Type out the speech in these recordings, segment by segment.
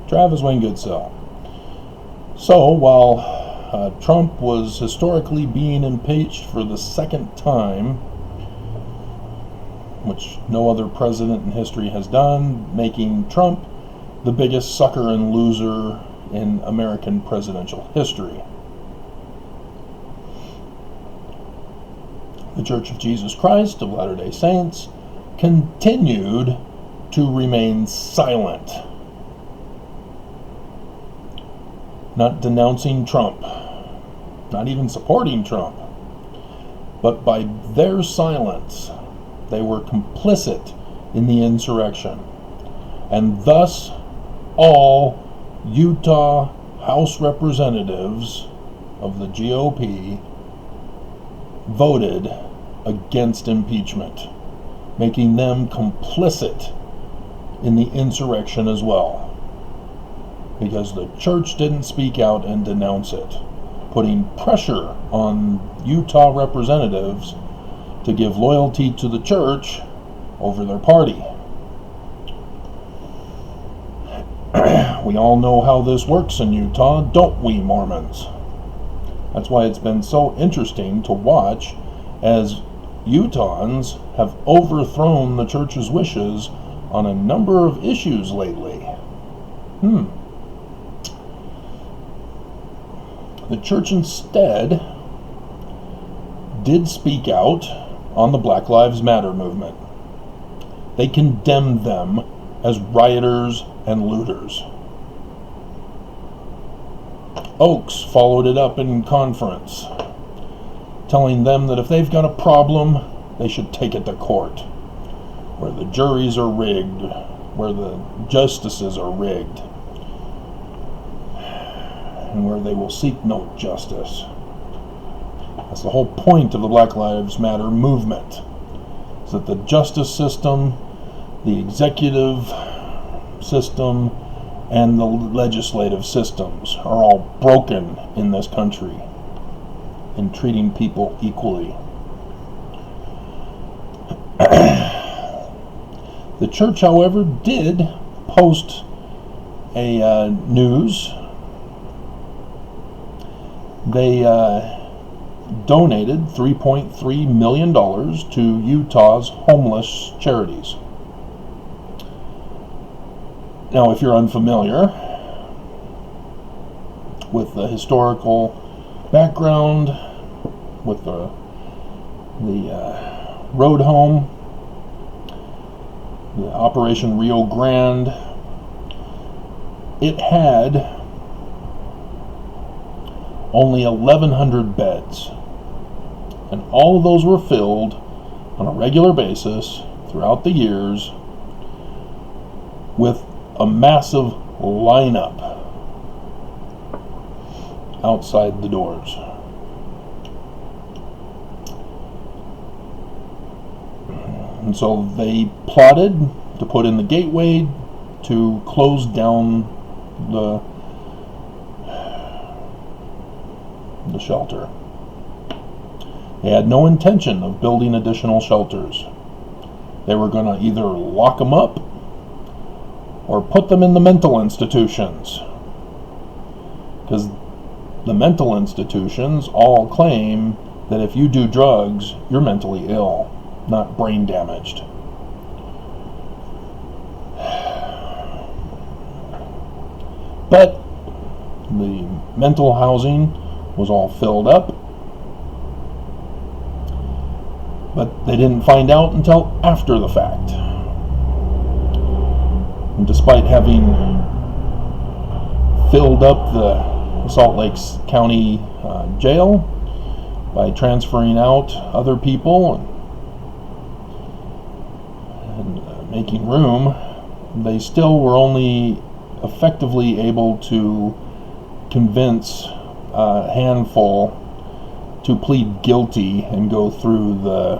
Travis Wayne Goodsell. So, while Trump was historically being impeached for the second time, which no other president in history has done, making Trump the biggest sucker and loser in American presidential history. The Church of Jesus Christ of Latter-day Saints continued to remain silent, not denouncing Trump, not even supporting Trump, but by their silence, they were complicit in the insurrection, and thus all Utah House representatives of the GOP voted against impeachment, making them complicit in the insurrection as well, because the church didn't speak out and denounce it, putting pressure on Utah representatives to give loyalty to the church over their party. We all know how this works in Utah, don't we, Mormons? That's why it's been so interesting to watch as Utahns have overthrown the church's wishes on a number of issues lately. The church instead did speak out on the Black Lives Matter movement. They condemned them as rioters and looters. Oaks followed it up in conference, telling them that if they've got a problem, they should take it to court, where the juries are rigged, where the justices are rigged, and where they will seek no justice. That's the whole point of the Black Lives Matter movement, is that the justice system, the executive system, and the legislative systems are all broken in this country in treating people equally. The church, however, did post a news. They donated $3.3 million to Utah's homeless charities. Now, if you're unfamiliar with the historical background, with the road home, the Operation Rio Grande, it had only 1,100 beds, and all of those were filled on a regular basis throughout the years with a massive lineup outside the doors. And so they plotted to put in the gateway to close down the shelter. They had no intention of building additional shelters. They were going to either lock them up or put them in the mental institutions, because the mental institutions all claim that if you do drugs, you're mentally ill, not brain damaged. But the mental housing was all filled up, but they didn't find out until after the fact. And despite having filled up the Salt Lake County jail by transferring out other people and making room, they still were only effectively able to convince a handful to plead guilty and go through the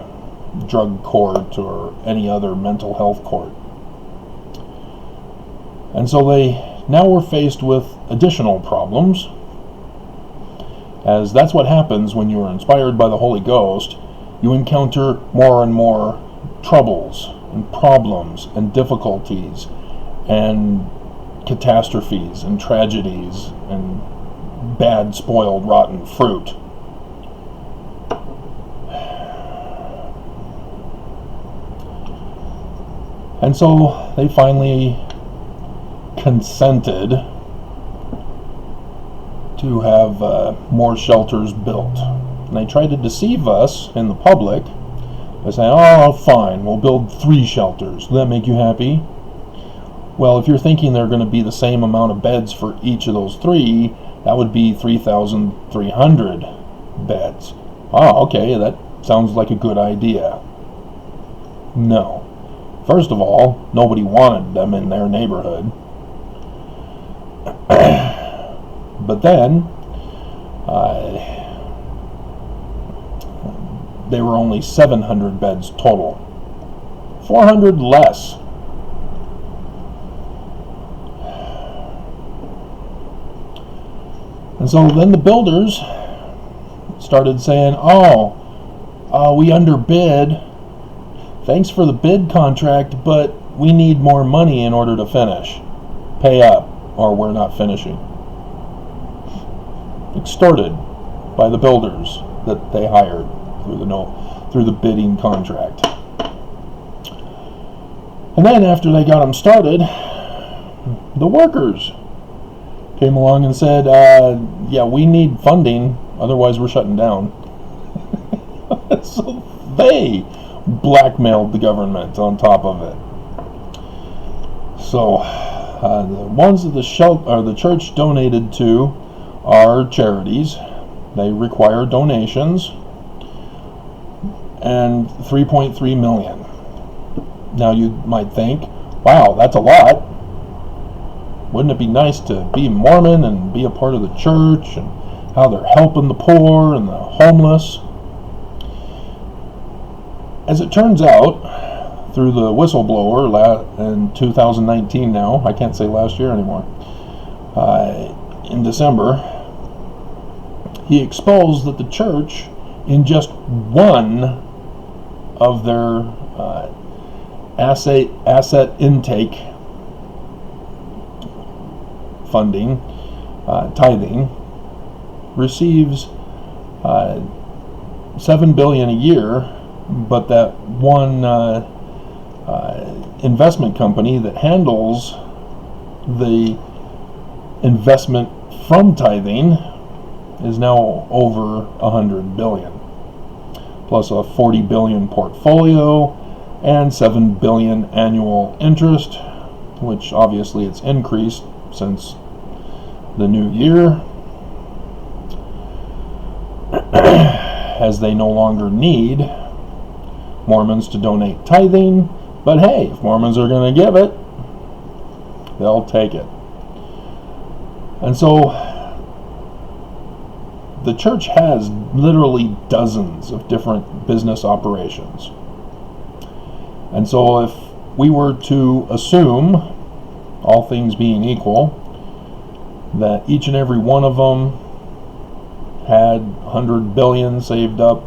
drug court or any other mental health court. And so they now were faced with additional problems, as that's what happens when you are inspired by the Holy Ghost. You encounter more and more troubles and problems and difficulties and catastrophes and tragedies and bad, spoiled, rotten fruit. And so they finally consented to have more shelters built. And they tried to deceive us in the public by saying, oh, fine, we'll build 3 shelters. Does that make you happy? Well, if you're thinking they're going to be the same amount of beds for each of those 3, that would be 3,300 beds. Oh, okay, that sounds like a good idea. No. First of all, nobody wanted them in their neighborhood. But then, they were only 700 beds total. 400 less. And so then the builders started saying, we underbid. Thanks for the bid contract, but we need more money in order to finish. Pay up, or we're not finishing. Extorted by the builders that they hired through the bidding contract. And then after they got them started, the workers came along and said, yeah, we need funding, otherwise we're shutting down. So they blackmailed the government on top of it. So the ones that the church donated to are charities. They require donations, and 3.3 million. Now you might think, wow, that's a lot. Wouldn't it be nice to be Mormon and be a part of the church and how they're helping the poor and the homeless? As it turns out, through the whistleblower in 2019 now, I can't say last year anymore, in December, he exposed that the church, in just one of their asset intake funding, tithing, receives $7 billion a year, but that one investment company that handles the investment from tithing is now over $100 billion, plus a $40 billion portfolio and $7 billion annual interest, which obviously it's increased since the new year, as they no longer need Mormons to donate tithing. But hey, if Mormons are going to give it, they'll take it. And so the church has literally dozens of different business operations. And so if we were to assume, all things being equal, that each and every one of them had $100 billion saved up,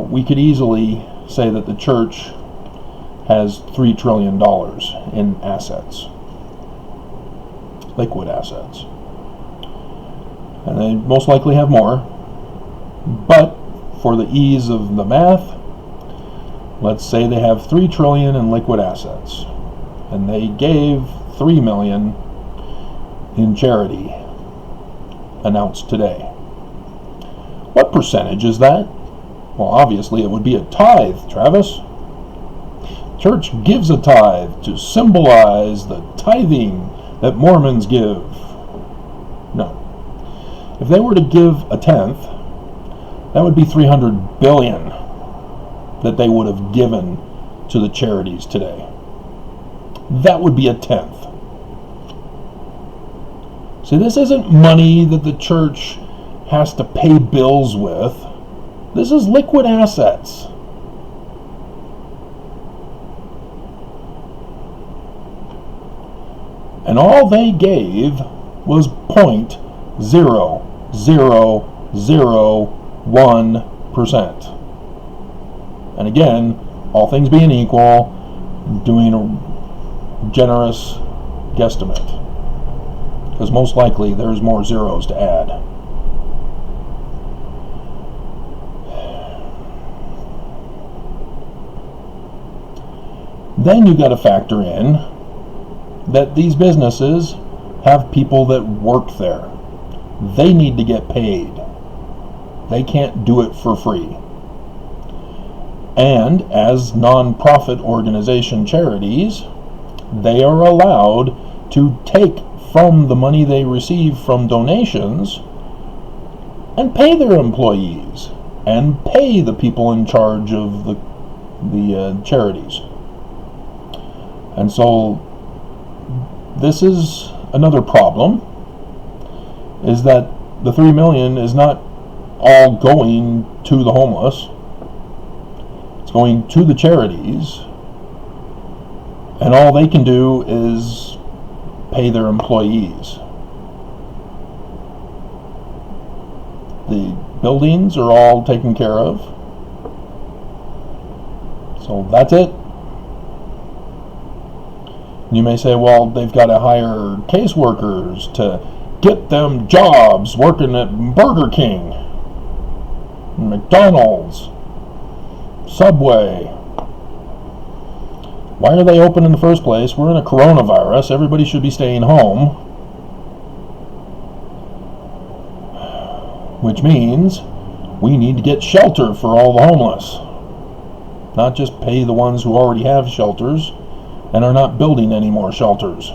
we could easily say that the church has $3 trillion in assets, liquid assets. And they most likely have more, but for the ease of the math, let's say they have $3 trillion in liquid assets, and they gave $3 million in charity, announced today. What percentage is that? Well, obviously it would be a tithe, Travis. Church gives a tithe to symbolize the tithing that Mormons give. No. If they were to give a tenth, that would be $300 billion that they would have given to the charities today. That would be a tenth. See, this isn't money that the church has to pay bills with. This is liquid assets. And all they gave was 0.0001%. And again, all things being equal, doing a generous guesstimate, because most likely there's more zeros to add. Then you got to factor in that these businesses have people that work there. They need to get paid. They can't do it for free. And as non-profit organization charities, they are allowed to take from the money they receive from donations and pay their employees and pay the people in charge of the charities. And so this is another problem, is that the $3 million is not all going to the homeless. It's going to the charities, and all they can do is pay their employees. The buildings are all taken care of, so that's it. You may say, well, they've got to hire caseworkers to get them jobs working at Burger King, McDonald's, Subway. Why are they open in the first place? We're in a coronavirus. Everybody should be staying home. Which means we need to get shelter for all the homeless. Not just pay the ones who already have shelters and are not building any more shelters.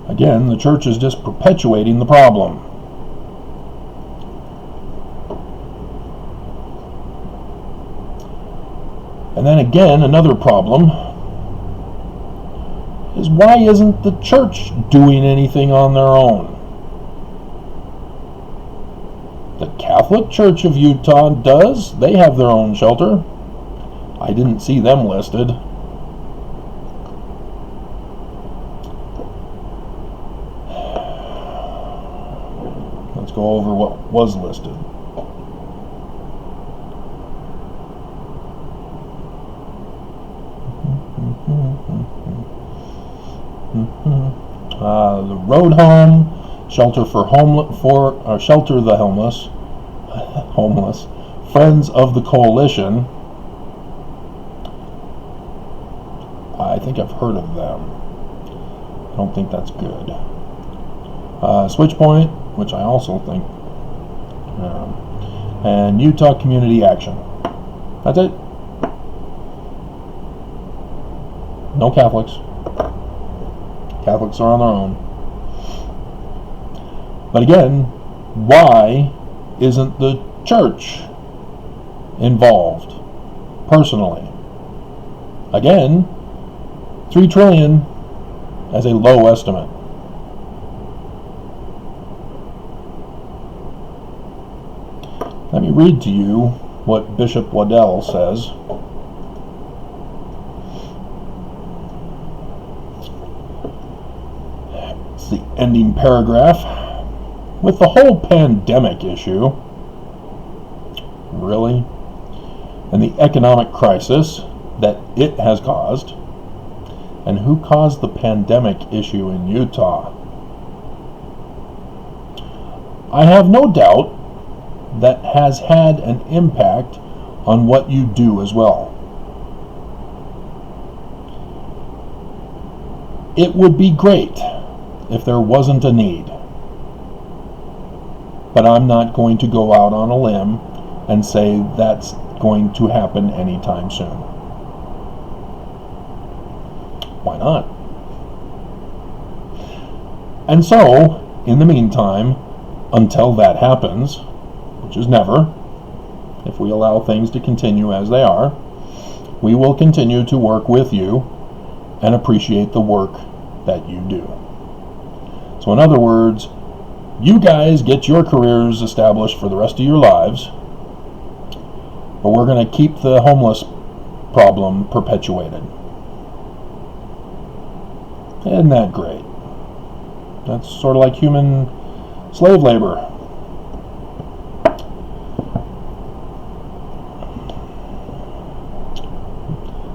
Again, the church is just perpetuating the problem. And then again, another problem is, why isn't the church doing anything on their own? The Catholic Church of Utah does. They have their own shelter. I didn't see them listed. Let's go over what was listed. The Road Home, Shelter for Shelter the Homeless, Friends of the Coalition. I think I've heard of them. I don't think that's good. Switchpoint, which I also think, and Utah Community Action. That's it. No Catholics. Catholics are on their own. But again, why isn't the church involved personally? Again, $3 trillion as a low estimate. Let me read to you what Bishop Waddell says. It's the ending paragraph. With the whole pandemic issue, really, and the economic crisis that it has caused, and who caused the pandemic issue in Utah, I have no doubt that has had an impact on what you do as well. It would be great if there wasn't a need. But I'm not going to go out on a limb and say that's going to happen anytime soon. Why not? And so, in the meantime, until that happens, which is never, if we allow things to continue as they are, we will continue to work with you and appreciate the work that you do. So in other words, you guys get your careers established for the rest of your lives, but we're going to keep the homeless problem perpetuated. Isn't that great? That's sort of like human slave labor.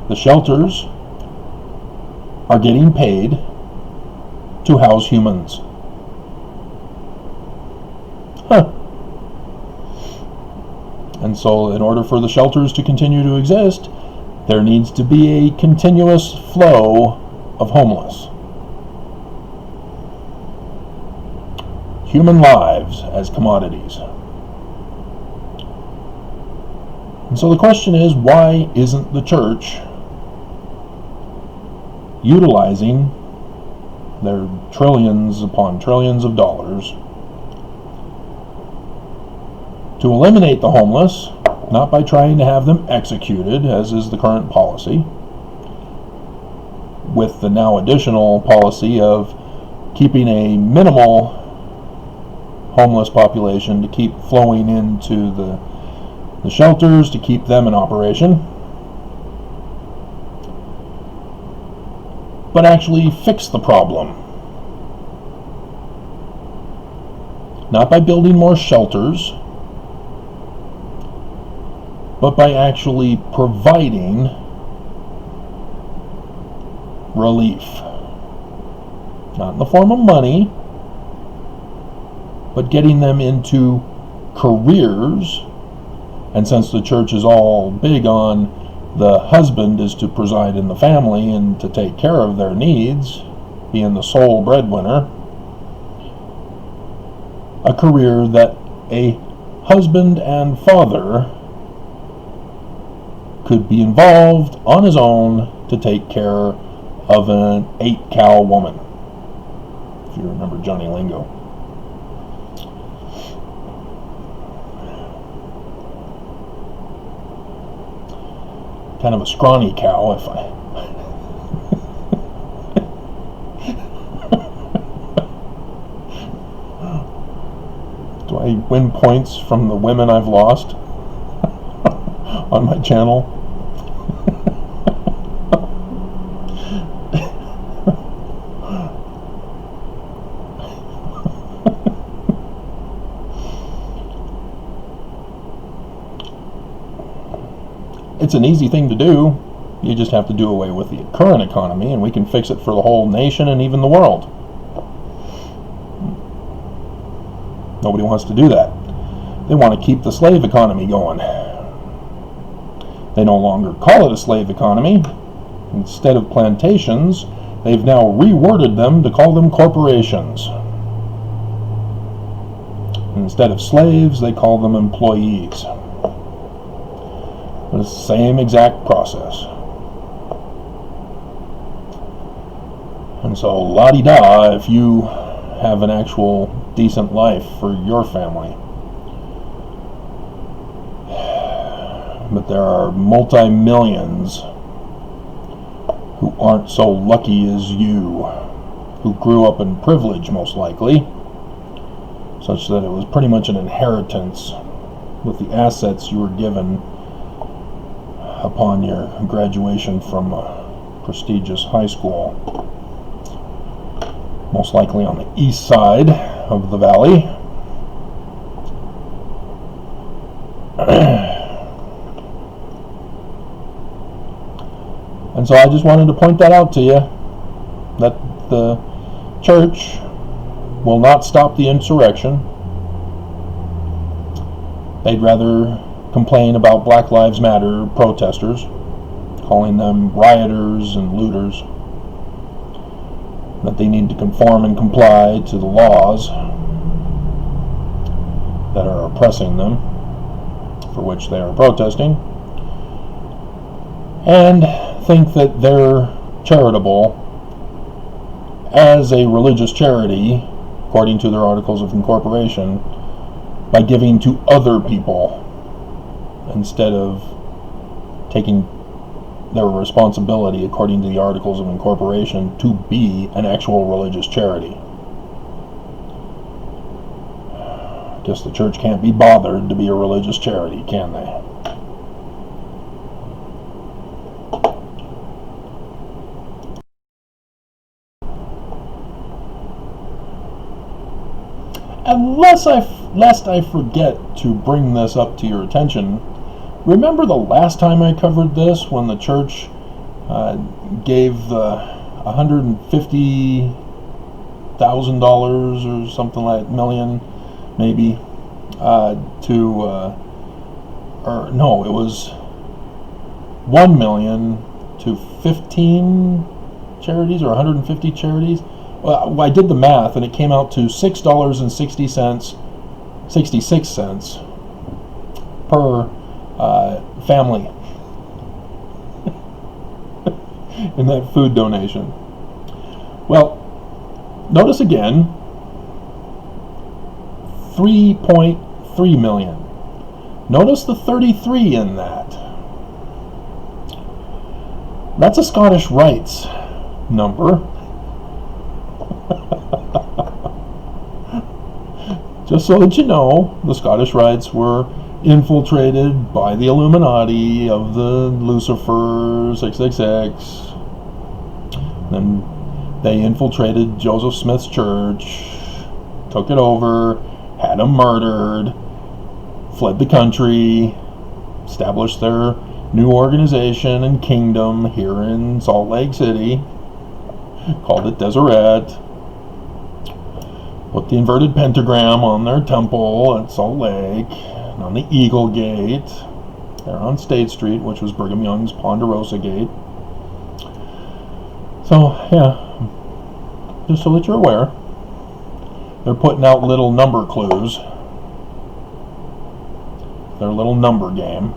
The shelters are getting paid to house humans. And so in order for the shelters to continue to exist, there needs to be a continuous flow of homeless. Human lives as commodities. And so the question is, why isn't the church utilizing their trillions upon trillions of dollars to eliminate the homeless, not by trying to have them executed, as is the current policy, with the now additional policy of keeping a minimal homeless population to keep flowing into the shelters to keep them in operation, but actually fix the problem. Not by building more shelters, but by actually providing relief. Not in the form of money, but getting them into careers. And since the church is all big on the husband is to preside in the family and to take care of their needs, being the sole breadwinner, a career that a husband and father could be involved on his own to take care of an 8-cow woman, if you remember Johnny Lingo. Kind of a scrawny cow, if I... Do I win points from the women I've lost on my channel? It's an easy thing to do. You just have to do away with the current economy, and we can fix it for the whole nation and even the world. Nobody wants to do that. They want to keep the slave economy going. They no longer call it a slave economy. Instead of plantations, they've now reworded them to call them corporations. Instead of slaves, they call them employees. It's the same exact process. And so, la-di-da, if you have an actual decent life for your family. But there are multi-millions who aren't so lucky as you, who grew up in privilege, most likely, such that it was pretty much an inheritance with the assets you were given upon your graduation from a prestigious high school, most likely on the east side of the valley. And so I just wanted to point that out to you, that the church will not stop the insurrection. They'd rather complain about Black Lives Matter protesters, calling them rioters and looters, that they need to conform and comply to the laws that are oppressing them, for which they are protesting, and think that they're charitable as a religious charity, according to their articles of incorporation, by giving to other people instead of taking their responsibility, according to the Articles of Incorporation, to be an actual religious charity. I guess the church can't be bothered to be a religious charity, can they? And lest I forget to bring this up to your attention, remember the last time I covered this, when the church gave $150,000 or something like million, maybe, or no, it was 1 million to 15 charities or 150 charities. Well, I did the math and it came out to $6.66 per family in that food donation. Well, notice again, 3.3 million. Notice the 33 in that. That's a Scottish Rites number. Just so that you know, the Scottish Rites were infiltrated by the Illuminati of the Lucifer 666. Then they infiltrated Joseph Smith's church, took it over, had him murdered, fled the country, established their new organization and kingdom here in Salt Lake City, called it Deseret, put the inverted pentagram on their temple at Salt Lake, and on the Eagle Gate, there on State Street, which was Brigham Young's Ponderosa Gate. So, yeah, just so that you're aware, they're putting out little number clues, their little number game.